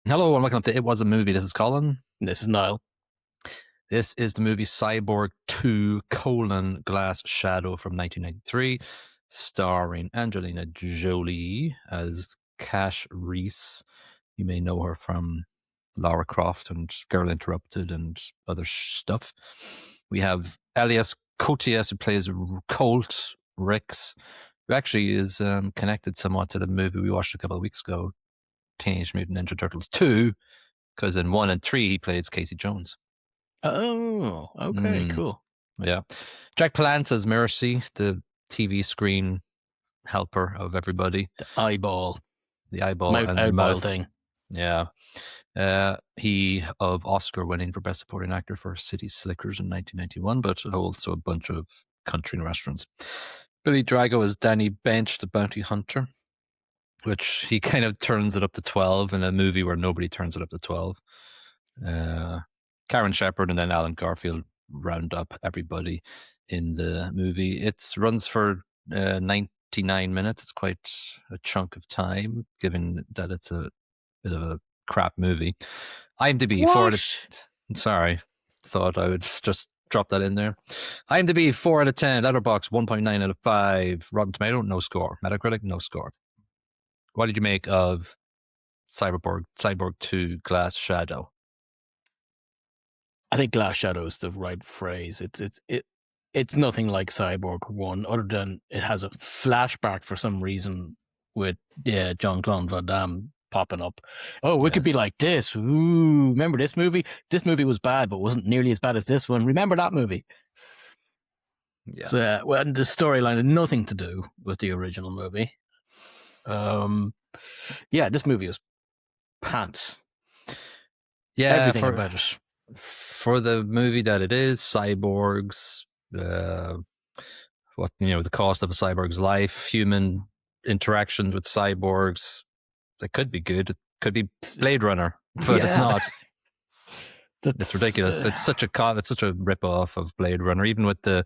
Hello and welcome to It Was a Movie. This is Colin. This is Niall. This is the movie Cyborg 2: Glass Shadow from 1993, starring Angelina Jolie as Cash Reese. You may know her from Lara Croft and Girl Interrupted and other stuff. We have Elias Koteas, who plays Colt, Rex, who actually is connected somewhat to the movie we watched a couple of weeks ago, Teenage Mutant Ninja Turtles 2, because in 1 and 3 he plays Casey Jones. Oh, okay, cool. Yeah. Jack Palance as Mercy, the TV screen helper of everybody. The eyeball. The eyeball and eyeball mouth thing. Yeah. He of Oscar winning for Best Supporting Actor for City Slickers in 1991, but also a bunch of country and restaurants. Billy Drago as Danny Bench, the bounty hunter, which he kind of turns it up to 12 in a movie where nobody turns it up to 12. Karen Shepherd and then Alan Garfield round up everybody in the movie. It runs for 99 minutes. It's quite a chunk of time, given that it's a bit of a crap movie. IMDb, 4 out of... Sorry, thought I would just drop that in there. IMDb, 4 out of 10. Letterboxd, 1.9 out of 5. Rotten Tomato, no score. Metacritic, no score. What did you make of Cyborg 2: Glass Shadow? I think Glass Shadow is the right phrase. It's nothing like Cyborg 1, other than it has a flashback for some reason with Jean-Claude Van Damme popping up. Oh, we could be like this. Ooh, remember this movie? This movie was bad, but wasn't nearly as bad as this one. Remember that movie? Yeah. So, well, the storyline had nothing to do with the original movie. This movie was pants. Yeah, everything about it. For the movie that it is, cyborgs, the cost of a cyborg's life, human interactions with cyborgs, that could be good. It could be Blade Runner, but it's not. It's ridiculous. It's such a rip-off of Blade Runner, even with the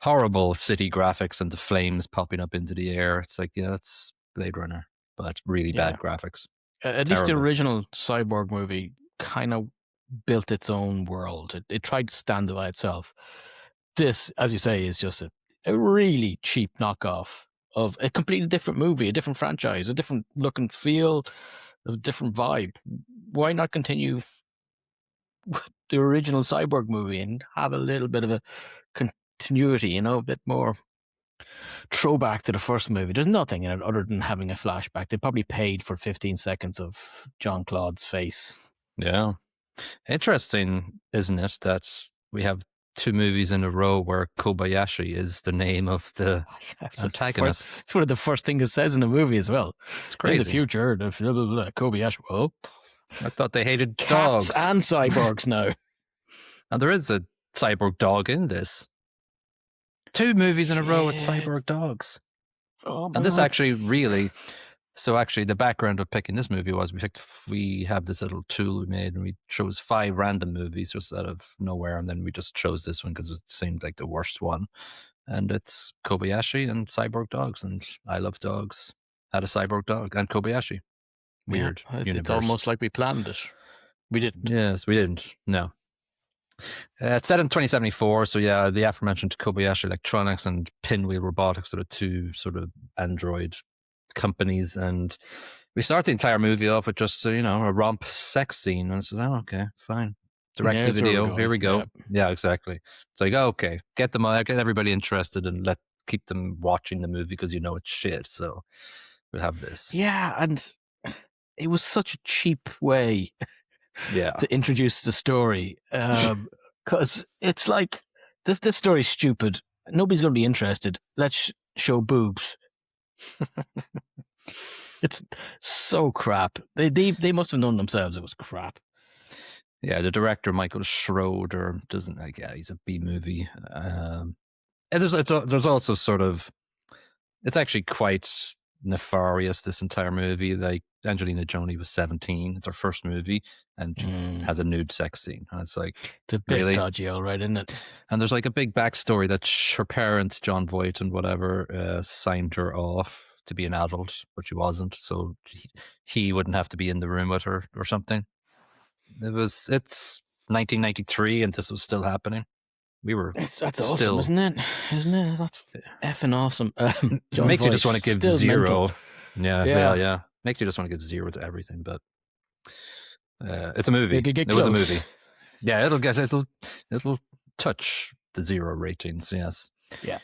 horrible city graphics and the flames popping up into the air. It's like, that's Blade Runner, but really bad graphics. At least the original Cyborg movie kind of built its own world. It tried to stand by itself. This, as you say, is just a really cheap knockoff of a completely different movie, a different franchise, a different look and feel, a different vibe. Why not continue with the original Cyborg movie and have a little bit of a continuity, a bit more throwback to the first movie? There's nothing in it other than having a flashback. They probably paid for 15 seconds of Jean-Claude's face. Yeah. Interesting, isn't it, that we have 2 movies in a row where Kobayashi is the name of the antagonist. It's one of the first things it says in the movie as well. It's crazy. In the future, the Kobayashi. Oh, I thought they hated dogs. Cats and cyborgs now. And there is a cyborg dog in this. 2 movies in a row with cyborg dogs. Oh, and this actually really... So actually, the background of picking this movie was we have this little tool we made, and we chose 5 random movies just out of nowhere, and then we just chose this one because it seemed like the worst one. And it's Kobayashi and cyborg dogs, and I love dogs. Had a cyborg dog and Kobayashi. Weird. Yeah, it's almost like we planned it. We didn't. Yes, we didn't. No. It's set in 2074, so yeah, the aforementioned Kobayashi Electronics and Pinwheel Robotics are the 2 sort of android companies, and we start the entire movie off with just a romp sex scene, and it's like, oh, okay, fine, direct to video, here we go. Yeah, exactly. It's like, okay, get everybody interested and keep them watching the movie because it's shit, so we'll have this. Yeah, and it was such a cheap way to introduce the story, because it's like this story's stupid, nobody's going to be interested, let's show boobs. It's so crap. They must have known themselves it was crap. Yeah, the director Michael Schroeder doesn't he's a B movie. And there's also sort of, it's actually quite nefarious, this entire movie. Like, Angelina Jolie was 17. It's her first movie, and she has a nude sex scene. And it's like, It's a bit really? dodgy, all right, isn't it? And there's like a big backstory that her parents, John Voight and whatever, signed her off to be an adult, but she wasn't. So he wouldn't have to be in the room with her or something. It's 1993 and this was still happening. We were That's still, awesome, isn't it? Isn't it? That's effing awesome. it makes you just want to give still zero. mental. Yeah, Yeah. well, yeah. Makes you just want to give zero to everything, but it's a movie. It'll get It was a close. movie. Yeah, it'll touch the zero ratings, yes. Yeah.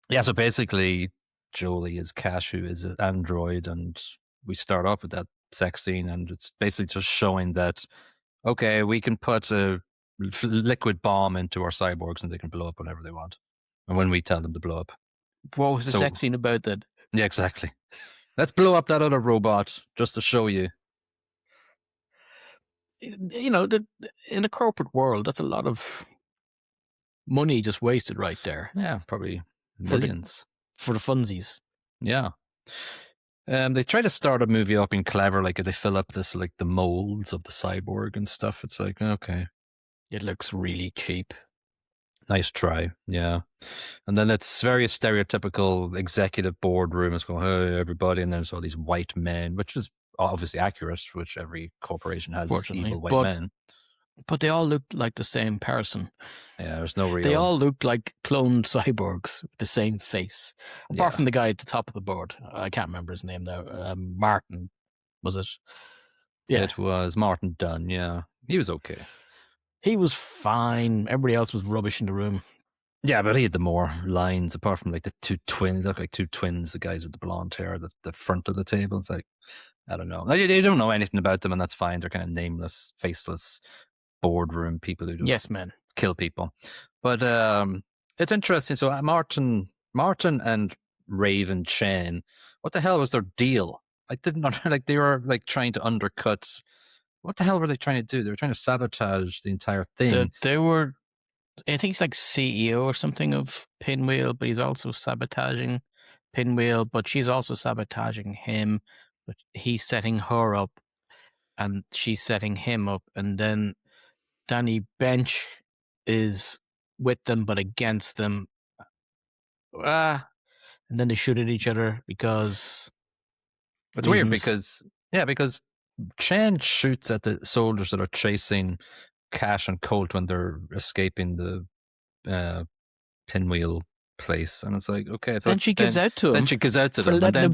Yeah, so basically Jolie is Cash, who is an android, and we start off with that sex scene, and it's basically just showing that, okay, we can put a liquid bomb into our cyborgs and they can blow up whenever they want. And when we tell them to blow up. What was the sex scene about then? Yeah, exactly. Let's blow up that other robot just to show you. You know, in a corporate world, that's a lot of money just wasted right there. Yeah, probably millions. For the funsies. Yeah. They try to start a movie up being clever, like they fill up this, like the molds of the cyborg and stuff. It's like, okay. It looks really cheap. Nice try, yeah. And then it's very stereotypical executive boardroom. It's going, hey, everybody. And there's all these white men, which is obviously accurate, which every corporation has evil white men. But they all looked like the same person. Yeah, there's no real... They all looked like cloned cyborgs with the same face. Apart from the guy at the top of the board. I can't remember his name now. Martin, was it? Yeah. It was Martin Dunn, yeah. He was okay. He was fine. Everybody else was rubbish in the room. Yeah, but he had the more lines, apart from like the two twins. They look like two twins, the guys with the blonde hair, the front of the table. It's like, I don't know. You don't know anything about them, and that's fine. They're kind of nameless, faceless boardroom people who just kill people. But it's interesting. So Martin and Raven Chen, what the hell was their deal? I didn't know. Like, they were like trying to undercut. What the hell were they trying to do? They were trying to sabotage the entire thing. They were, I think he's like CEO or something of Pinwheel, but he's also sabotaging Pinwheel, but she's also sabotaging him. But he's setting her up and she's setting him up. And then Danny Bench is with them, but against them. And then they shoot at each other because... It's weird because Chen shoots at the soldiers that are chasing Cash and Colt when they're escaping the Pinwheel place, and it's like, okay. Then she gives out to him. Then she gives out to them,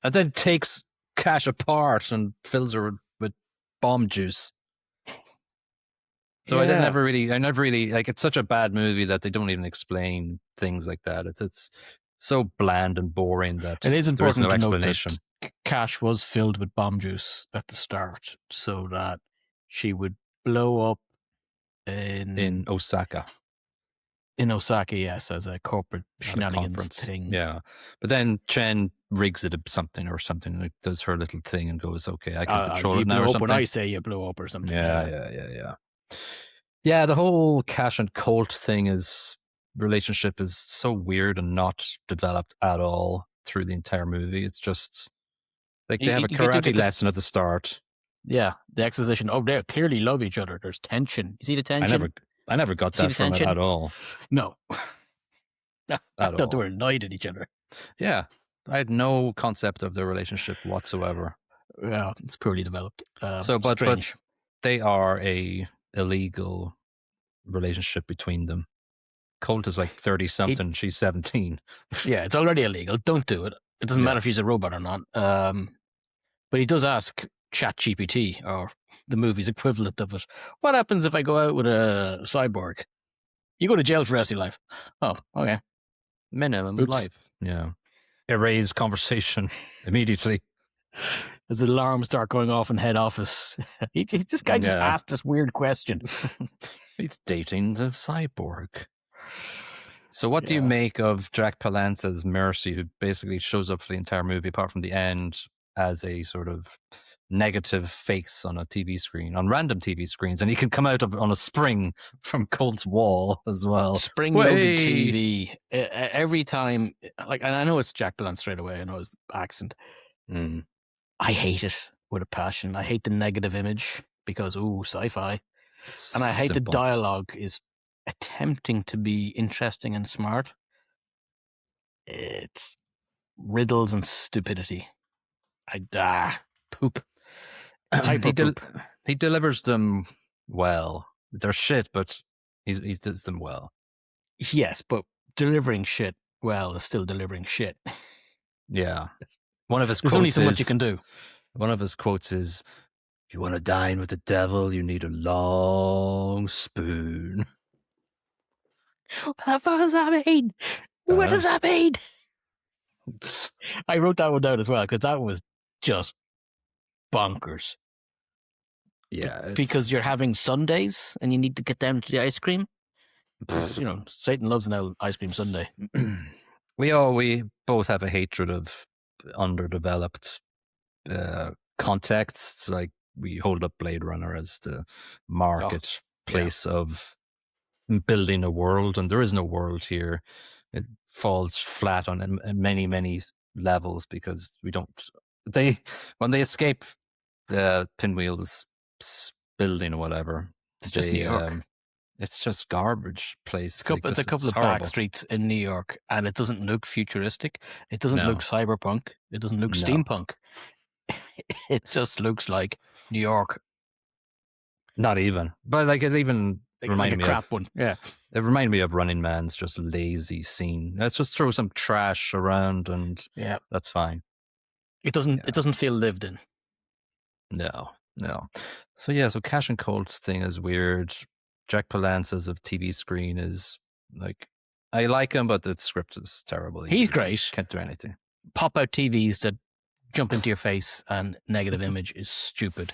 and then takes Cash apart and fills her with bomb juice. So I never really like. It's such a bad movie that they don't even explain things like that. It's so bland and boring that it is important there is no to explanation. Note that Cash was filled with bomb juice at the start, so that she would blow up in Osaka. In Osaka, yes, as a corporate shenanigans thing. Yeah, but then Chen rigs it something, like does her little thing and goes, "Okay, I can control it now." Or something. When I say you blow up or something. Yeah. The whole Cash and Colt relationship is so weird and not developed at all through the entire movie. It's just like they have a karate lesson at the start. Yeah, the exposition. Oh, they clearly love each other. There's tension. You see the tension? I never got that from it at all. No. I thought they were annoyed at each other. Yeah. I had no concept of their relationship whatsoever. Yeah, it's poorly developed. But they are a illegal relationship between them. Colt is like 30-something, she's 17. Yeah, it's already illegal. Don't do it. It doesn't matter if she's a robot or not. But he does ask ChatGPT, or the movie's equivalent of it, what happens if I go out with a cyborg? You go to jail for the rest of your life. Oh, okay. Minimum life. Yeah. Erase conversation immediately. As the alarms start going off in head office. This guy just asked this weird question. He's dating the cyborg. So what do you make of Jack Palance's Mercy, who basically shows up for the entire movie, apart from the end, as a sort of negative face on a TV screen, on random TV screens, and he can come out on a spring from Colt's wall as well. Spring-loaded TV. Every time, like, and I know it's Jack Palance straight away, I know his accent. Mm. I hate it with a passion. I hate the negative image because, sci-fi. And I hate the dialogue is attempting to be interesting and smart. It's riddles and stupidity. Poop. He delivers them well. They're shit, but he does them well. Yes, but delivering shit well is still delivering shit. Yeah. One of his There's quotes only so much you can do. One of his quotes is, "If you want to dine with the devil, you need a long spoon." What the fuck does that mean? What does that mean? I wrote that one down as well because that was just bonkers. Yeah, because you're having Sundays and you need to get down to the ice cream. You know, Satan loves an ice cream sundae. We both have a hatred of underdeveloped contexts. Like, we hold up Blade Runner as the marketplace of building a world, and there is no world here. It falls flat on many levels because we don't. When they escape the Pinwheel's building or whatever, it's just New York. It's just garbage place. It's a couple of back streets in New York, and it doesn't look futuristic. It doesn't look cyberpunk. It doesn't look steampunk. It just looks like New York. Not even, but like it even reminded me crap of one. Yeah, it reminded me of Running Man's just lazy scene. Let's just throw some trash around, and that's fine. It doesn't feel lived in. No. So Cash and Colt's thing is weird. Jack Palance as a TV screen is like, I like him, but the script is terrible. He's great. Can't do anything. Pop out TVs that jump into your face and negative image is stupid.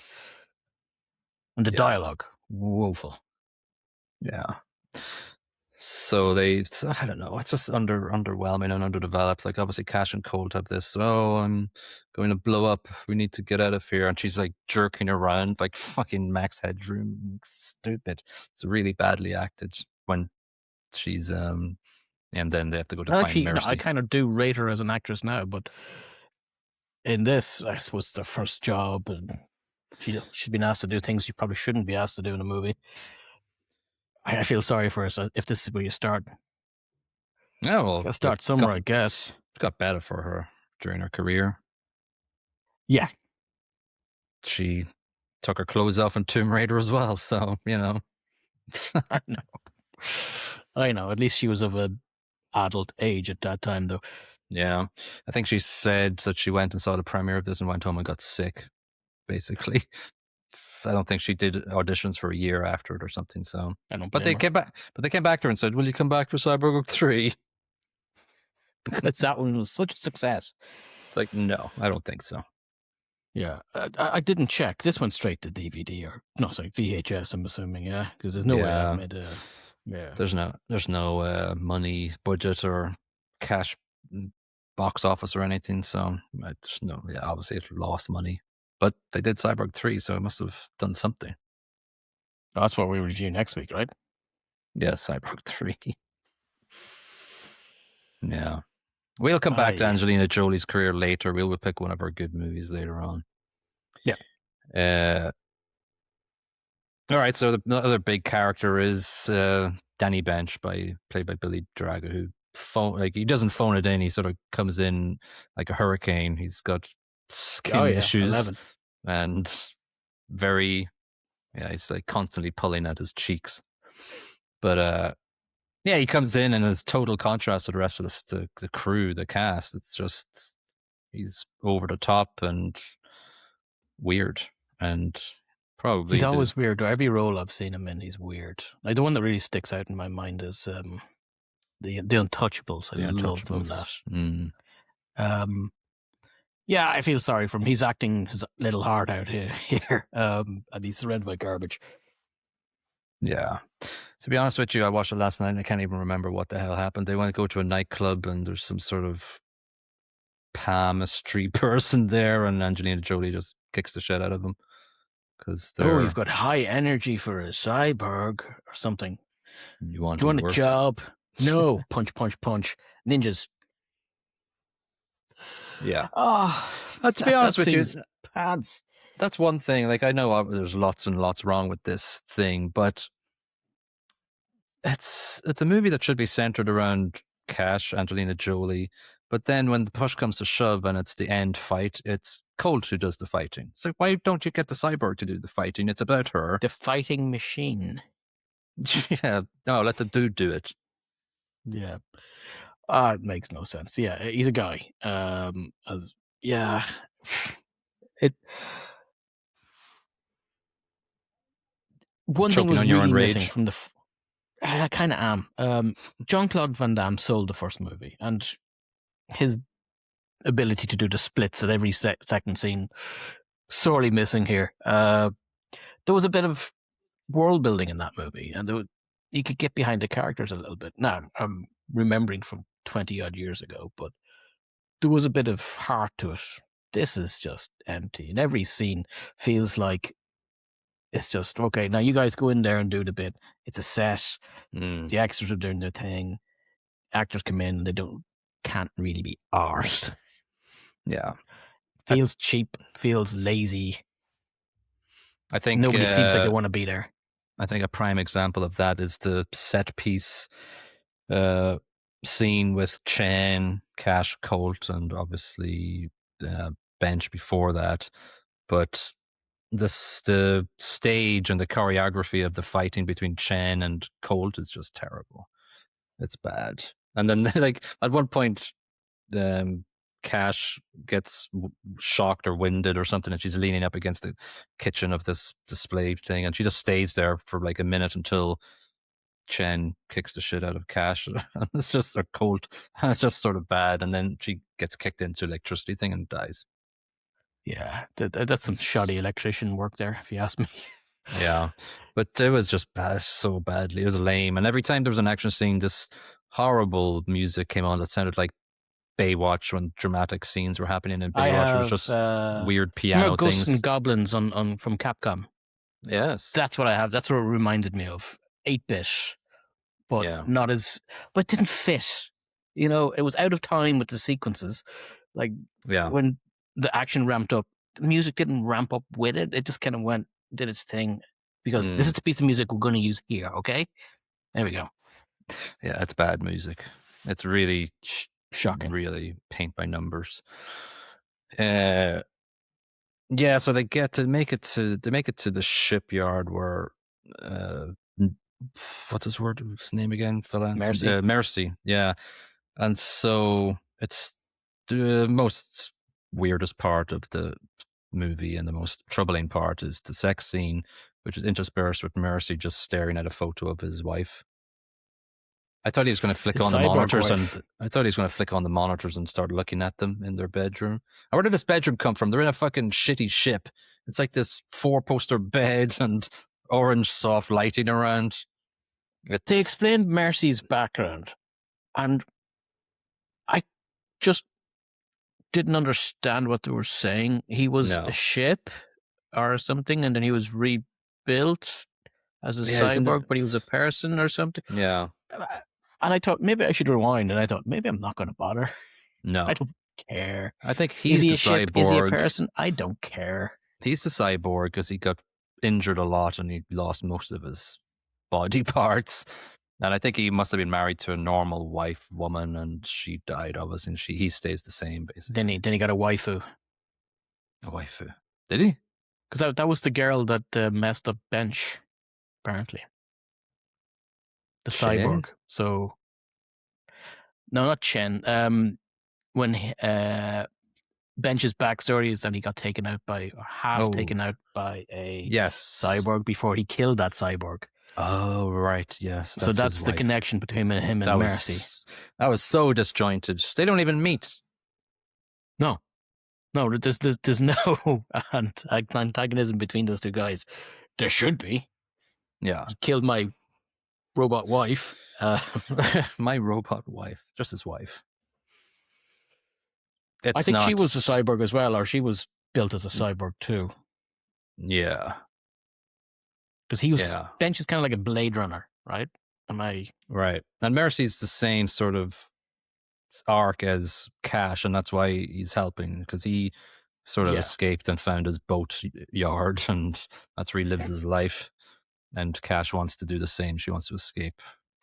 And the dialogue, woeful. Yeah. So I don't know, it's just underwhelming and underdeveloped. Like, obviously Cash and Colt have this, I'm going to blow up, we need to get out of here, and she's like jerking around like fucking Max Headroom. Stupid. It's really badly acted when she's and then they have to go to find Mercy. I kind of do rate her as an actress now, but in this, I suppose it's her first job, and she's been asked to do things you probably shouldn't be asked to do in a movie. I feel sorry for her. So if this is where you start, start somewhere, I guess. It got better for her during her career. Yeah, she took her clothes off in Tomb Raider as well. So I know. At least she was of an adult age at that time, though. Yeah, I think she said that she went and saw the premiere of this and went home and got sick. Basically. I don't think she did auditions for a year after it or something. So, they came back to her and said, "Will you come back for Cyborg 3?" Because that one was such a success. It's like, no, I don't think so. Yeah, I didn't check. This went straight to DVD VHS. I'm assuming, because there's no way I made a. Yeah, there's no money budget or cash box office or anything. So obviously it lost money. But they did Cyborg 3, so it must have done something. Oh, that's what we review next week, right? Yeah, Cyborg 3. Yeah. We'll come back to Angelina Jolie's career later. We'll pick one of her good movies later on. Yeah. All right, so the other big character is Danny Bench, played by Billy Drago, who he doesn't phone it in. He sort of comes in like a hurricane. He's got skin issues 11. and he's like constantly pulling at his cheeks, but he comes in and is total contrast to the rest of the crew, the cast. It's just, he's over the top and weird, and probably he's always weird. Every role I've seen him in, he's weird. Like, the one that really sticks out in my mind is the Untouchables. I love them. Yeah, I feel sorry for him. He's acting his little heart out here, and he's surrounded by garbage. Yeah. To be honest with you, I watched it last night and I can't even remember what the hell happened. They want to go to a nightclub and there's some sort of palmistry person there, and Angelina Jolie just kicks the shit out of him because Oh, they're you've got high energy for a cyborg or something. you want Do you want a work. job? No. Punch, punch, punch. Ninjas. Yeah. Oh, To be honest with you, pads. that's one thing. Like I know there's lots and lots wrong with this thing, but it's a movie that should be centered around Cash, Angelina Jolie. But then when the push comes to shove and it's the end fight, it's Colt who does the fighting. So why don't you get the cyborg to do the fighting? It's about her. The fighting machine. Yeah, no, let the dude do it. Yeah. It makes no sense. Yeah, he's a guy. It. One thing Choking was on your own really missing rage. from the. I kind of am. Jean-Claude Van Damme sold the first movie, and his ability to do the splits at every second scene sorely missing here. There was a bit of world building in that movie, and you could get behind the characters a little bit. Now, I'm remembering from 20 odd years ago, but there was a bit of heart to it. This is just empty, and every scene feels like it's just okay. Now you guys go in there and do the bit. It's a set. The extras are doing their thing. Actors come in, they can't really be arsed. Yeah, Feels cheap. Feels lazy. I think nobody seems like they want to be there. I think a prime example of that is the set piece scene with Chen, Cash, Colt, and obviously Bench before that. But the stage and the choreography of the fighting between Chen and Colt is just terrible. It's bad. And then, like, at one point, Cash gets shocked or winded or something, and she's leaning up against the kitchen of this display thing, and she just stays there for like a minute until Chen kicks the shit out of Cash. It's just a Colt. It's just sort of bad, and then she gets kicked into electricity thing and dies. Yeah, that's some shoddy electrician work there, if you ask me. Yeah, but it was just bad, so badly. It was lame, and every time there was an action scene, this horrible music came on that sounded like Baywatch when dramatic scenes were happening in Baywatch. It was just weird piano things. Ghosts and Goblins on from Capcom. Yes, that's what I have. That's what it reminded me of. 8-bit, but not as. But it didn't fit. You know, it was out of time with the sequences. Like when the action ramped up, the music didn't ramp up with it. It just kind of did its thing because this is the piece of music we're going to use here. Okay, there we go. Yeah, it's bad music. It's really shocking. Really paint by numbers. So they make it to the shipyard where what's his name again? Mercy. Mercy. Yeah, and so it's the most weirdest part of the movie and the most troubling part is the sex scene, which is interspersed with Mercy just staring at a photo of his wife. I thought he was going to flick on the monitors, and start looking at them in their bedroom. Where did this bedroom come from? They're in a fucking shitty ship. It's like this 4-poster bed and orange soft lighting around. They explained Mercy's background, and I just didn't understand what they were saying. He was a ship or something, and then he was rebuilt as a cyborg, but he was a person or something. Yeah. And I thought maybe I should rewind, and I thought maybe I'm not going to bother. No, I don't care. I think he's the cyborg. Is he a person? I don't care. He's the cyborg because he got injured a lot and he lost most of his body parts. And I think he must have been married to a normal woman, and she died, obviously. And he stays the same, basically. Then he got a waifu. A waifu? Did he? Because that was the girl that messed up Bench, apparently. The cyborg. So, no, not Chen. When Bench's backstory is that he got taken out by, or taken out by a cyborg before he killed that cyborg. Oh, right, yes. So that's the connection between him and Mercy. That was so disjointed. They don't even meet. No, there's no antagonism between those two guys. There should be. Yeah. He killed my robot wife. My robot wife. Just his wife. I think she was a cyborg as well, or she was built as a cyborg too. Yeah. Because he was Bench is kind of like a Blade Runner, right? Right. And Mercy's the same sort of arc as Cash, and that's why he's helping, because he sort of escaped and found his boat yard, and that's where he lives his life. And Cash wants to do the same. She wants to escape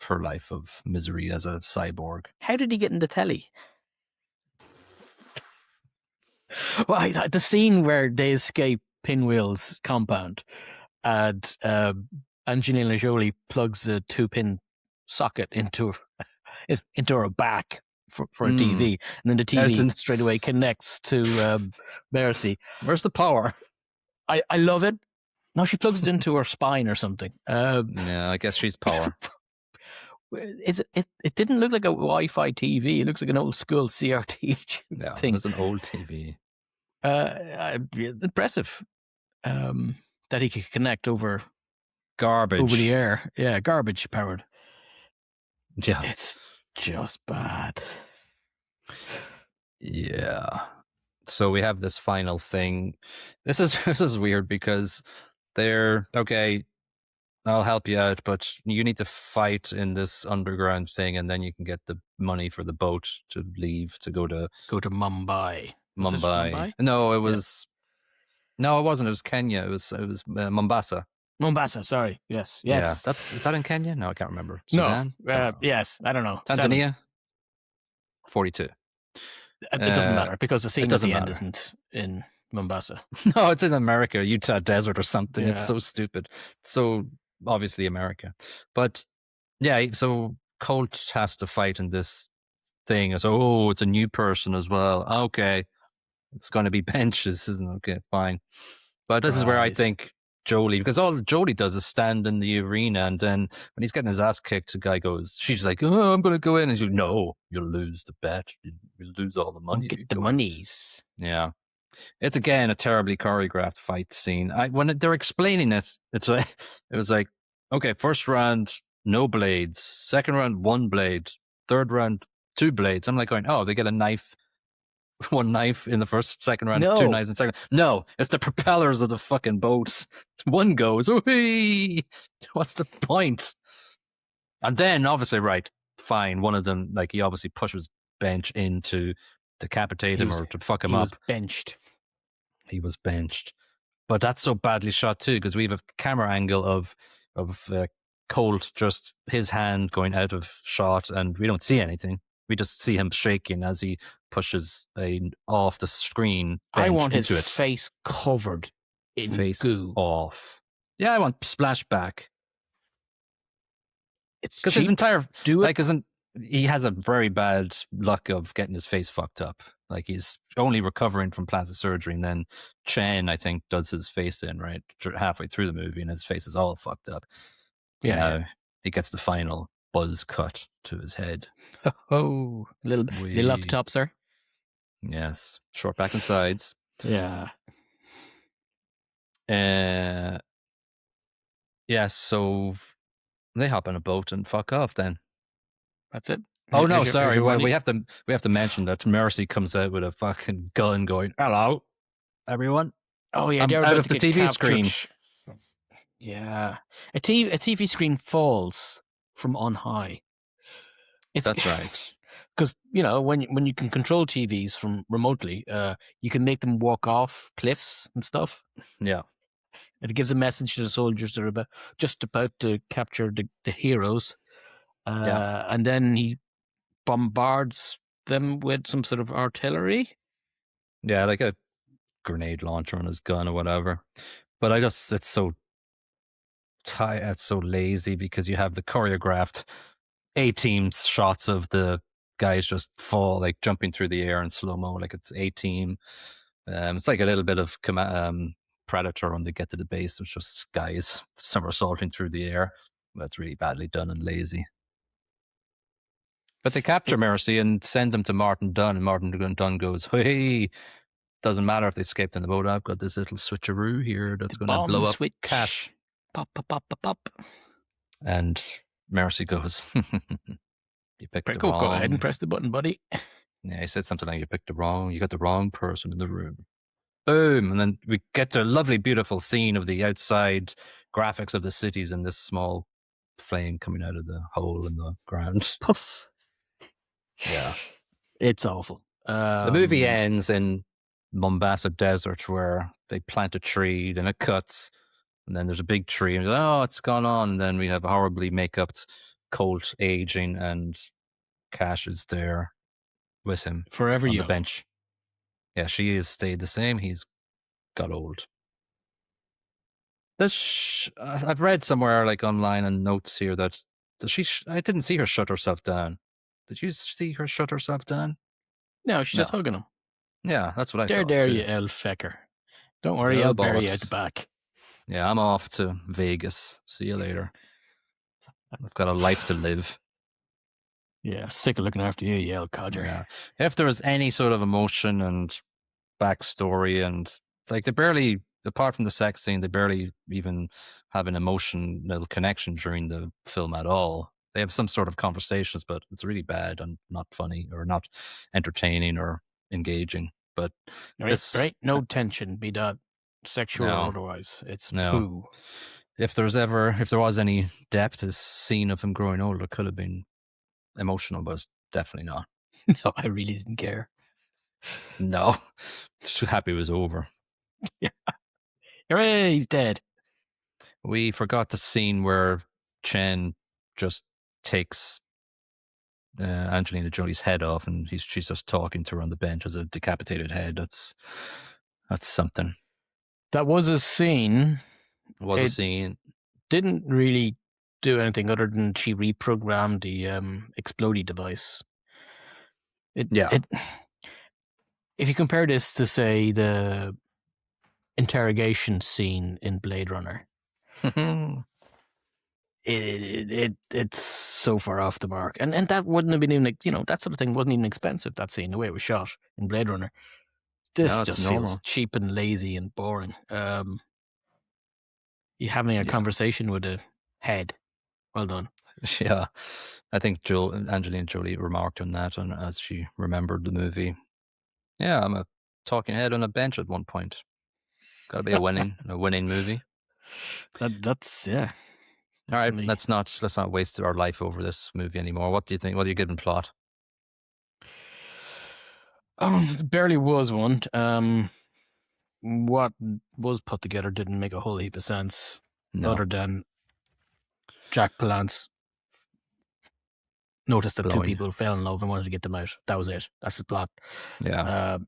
her life of misery as a cyborg. How did he get in the telly? Well, the scene where they escape Pinwheel's compound, and Angelina Jolie plugs a 2-pin socket into her back for a TV, and then the TV straight away connects to Mercy. Where's the power? I love it. No, she plugs it into her spine or something. Yeah, I guess she's power. It didn't look like a Wi-Fi TV. It looks like an old school CRT thing. It was an old TV. Impressive that he could connect over the air. Yeah, garbage powered. Yeah, it's just bad. Yeah. So we have this final thing. This is weird because they're okay. I'll help you out, but you need to fight in this underground thing, and then you can get the money for the boat to leave to go to Mumbai. Mumbai. No, it was. No, it wasn't. It was Kenya. It was Mombasa. Mombasa. Sorry. Yes. Yeah. Is that in Kenya? No, I can't remember. Sudan? No. Yes. I don't know. Tanzania. 42. It doesn't matter because the scene at the end isn't in Mombasa. No, it's in America, Utah desert or something. Yeah. It's so stupid. So obviously America. But yeah, so Colt has to fight in this thing. So, it's a new person as well. Okay. It's going to be benches, isn't it? Okay, fine. But this is where I think Jolie, because all Jolie does is stand in the arena, and then when he's getting his ass kicked, the guy goes, she's like, oh, I'm going to go in. And she's like, no, you'll lose the bet. You'll lose all the money. Get the monies. Yeah. It's, again, a terribly choreographed fight scene. When they're explaining it, it was like, okay, first round, no blades. Second round, 1 blade. Third round, 2 blades. I'm like going, oh, they get a knife. 1 knife in the second round, 2 knives in the second. No, it's the propellers of the fucking boats. One goes, whee! What's the point? And then, obviously, right, fine. One of them, like, he obviously pushes Bench in to decapitate him or to fuck him up. He was benched. But that's so badly shot, too, because we have a camera angle of Colt, just his hand going out of shot, and we don't see anything. We just see him shaking as he pushes off the screen. I want his face covered in goo. Off. Yeah, I want splashback. It's because his entire he has a very bad luck of getting his face fucked up. Like, he's only recovering from plastic surgery, and then Chen, I think, does his face in right halfway through the movie, and his face is all fucked up. Yeah, he gets the final buzz cut to his head. Oh, a little off the top, sir. Yes, short back and sides. Yeah. Yeah, so they hop on a boat and fuck off then. That's it. Oh no, sorry. Well, we have to mention that Mercy comes out with a fucking gun going, hello, everyone. Oh yeah, I'm out of the TV screen. Yeah. A TV screen falls from on high. That's right. Because, when you can control TVs from remotely, you can make them walk off cliffs and stuff. Yeah. And it gives a message to the soldiers that are just about to capture the heroes. And then he bombards them with some sort of artillery. Yeah, like a grenade launcher on his gun or whatever. But it's so it's so lazy because you have the choreographed A-team shots of the guys just fall, like jumping through the air in slow-mo, like it's A-team. It's like a little bit of Predator when they get to the base. It's just guys somersaulting through the air. That's really badly done and lazy. But they capture Mercy and send them to Martin Dunn, and Martin Dunn goes, hey, doesn't matter if they escaped in the boat. I've got this little switcheroo here that's going to blow up Cash. Pop, pop, pop, pop, pop. And Mercy goes, you picked the wrong. Go ahead and press the button, buddy. Yeah, he said something like, you got the wrong person in the room. boom, and then we get to a lovely, beautiful scene of the outside graphics of the cities and this small flame coming out of the hole in the ground. Puff. Yeah. It's awful. The movie ends in Mombasa Desert where they plant a tree, then it cuts, and then there's a big tree, and oh, it's gone on, and then we have a horribly make-upped Colt aging, and Cash is there with him forever on young. the bench. Yeah, she has stayed the same. He's got old. I've read somewhere like online and notes here that I didn't see her shut herself down. Did you see her shut herself down? No, she's just hugging him. Yeah, that's what I thought. There, too. you old fecker. Don't worry, I'll bury you at the back. Yeah, I'm off to Vegas. See you later. I've got a life to live. Yeah, sick of looking after you, you old codger. Yeah. If there was any sort of emotion and backstory, and like they barely, apart from the sex scene, they barely even have an emotional connection during the film at all. They have some sort of conversations, but it's really bad and not funny or not entertaining or engaging. But right, no tension, be that sexual or otherwise. It's poo. If there was any depth, this scene of him growing older could have been emotional, but it's definitely not. No, I really didn't care. No, too happy it was over. Yeah, hooray, he's dead. We forgot the scene where Chen just takes Angelina Jolie's head off, and she's just talking to her on the bench as a decapitated head. That's something. That was a scene. A scene. Didn't really do anything other than she reprogrammed the explodey device. If you compare this to, say, the interrogation scene in Blade Runner, it's so far off the mark, and that wouldn't have been even, like, that sort of thing wasn't even expensive. That scene, the way it was shot in Blade Runner, this just feels cheap and lazy and boring. You're having a conversation with a head. Well done. Yeah, I think Angelina Jolie remarked on that, and as she remembered the movie. Yeah, I'm a talking head on a bench at one point. Got to be a winning movie. That's yeah. All right, let's not waste our life over this movie anymore. What do you think? What are you giving plot? There barely was one. What was put together didn't make a whole heap of sense, other than Jack Palance noticed that two people fell in love and wanted to get them out. That was it. That's the plot. Yeah.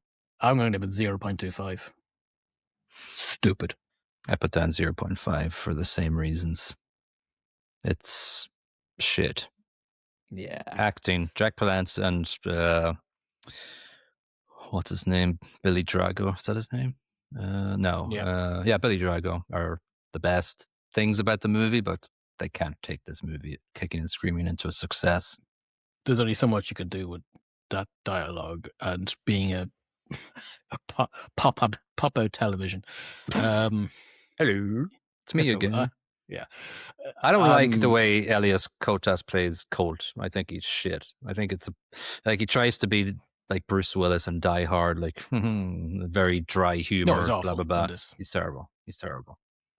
I'm going to give it 0.25. Stupid. I put down 0.5 for the same reasons. It's shit. Yeah. Acting. Jack Palance and what's his name? Billy Drago. Is that his name? No. Yeah. Billy Drago are the best things about the movie, but they can't take this movie kicking and screaming into a success. There's only so much you could do with that dialogue and being a pop-out television. Hello, it's me again. Yeah. I don't like the way Elias Koteas plays Colt. I think he's shit. I think it's he tries to be like Bruce Willis and Die Hard, like very dry humor. No, he's awful. Blah blah blah. He's terrible.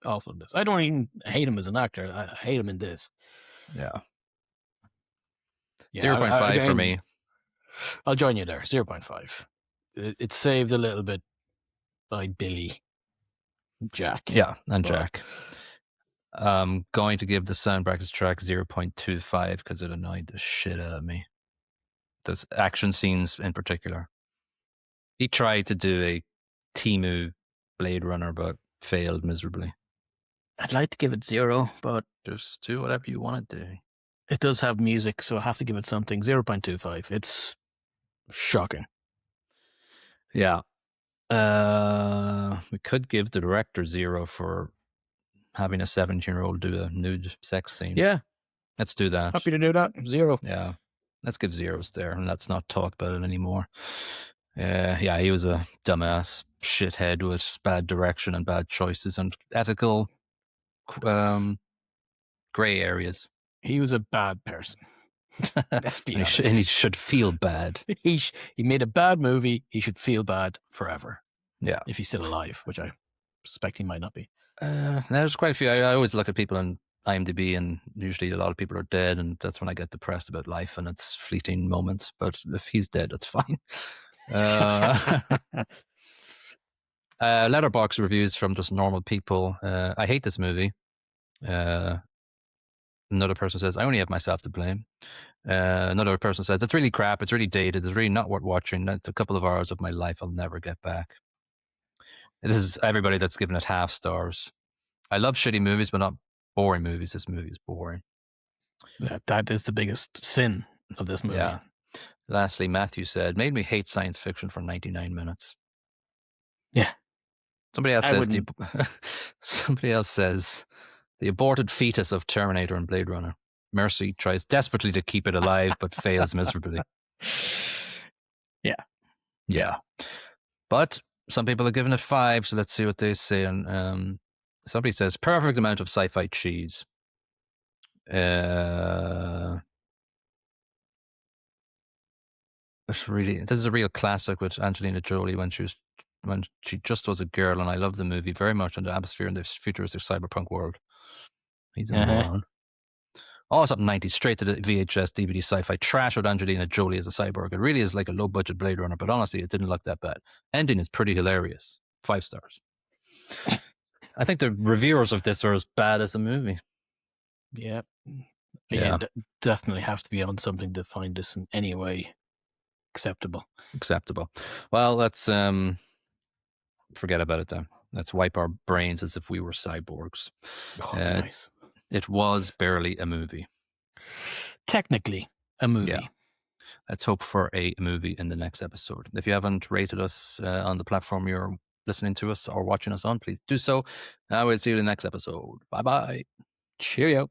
Awful in this. I don't even hate him as an actor. I hate him in this. Yeah. 0.5 for me. I'll join you there. 0.5. It's saved a little bit by Billy, Jack. Yeah, and Jack. I'm going to give the Sound Brackets track 0.25 because it annoyed the shit out of me. Those action scenes in particular. He tried to do a Temu Blade Runner, but failed miserably. I'd like to give it 0, but just do whatever you want to do. It does have music, so I have to give it something. 0.25. It's shocking. Yeah. We could give the director 0 for having a 17-year-old do a nude sex scene. Yeah. Let's do that. Happy to do that. 0. Yeah. Let's give 0s there, and let's not talk about it anymore. Yeah, he was a dumbass shithead with bad direction and bad choices and ethical gray areas. He was a bad person. Let's be honest. And he should feel bad. He made a bad movie. He should feel bad forever. Yeah. If he's still alive, which I suspect he might not be. There's quite a few. I always look at people on IMDb, and usually a lot of people are dead, and that's when I get depressed about life and its fleeting moments. But if he's dead, that's fine. Letterbox reviews from just normal people. I hate this movie. Another person says, I only have myself to blame. Another person says, it's really crap. It's really dated. It's really not worth watching. It's a couple of hours of my life I'll never get back. This is everybody that's given it half stars. I love shitty movies, but not boring movies. This movie is boring. That is the biggest sin of this movie. Yeah. Lastly, Matthew said, made me hate science fiction for 99 minutes. Yeah. Somebody else says the aborted fetus of Terminator and Blade Runner. Mercy tries desperately to keep it alive, but fails miserably. Yeah. But some people have given it 5, so let's see what they say. And somebody says perfect amount of sci-fi cheese. This is a real classic with Angelina Jolie when she just was a girl, and I love the movie very much, and the atmosphere in this futuristic cyberpunk world. He's a moron. All something 90s, straight to the VHS DVD sci-fi trash with Angelina Jolie as a cyborg. It really is like a low-budget Blade Runner, but honestly, it didn't look that bad. Ending is pretty hilarious. 5 stars. I think the reviewers of this are as bad as the movie. Yeah. Yeah. Definitely have to be on something to find this in any way acceptable. Well, let's forget about it then. Let's wipe our brains as if we were cyborgs. Oh, nice. It was barely a movie. Technically a movie. Yeah. Let's hope for a movie in the next episode. If you haven't rated us on the platform you're listening to us or watching us on, please do so. We'll see you in the next episode. Bye-bye. Cheerio.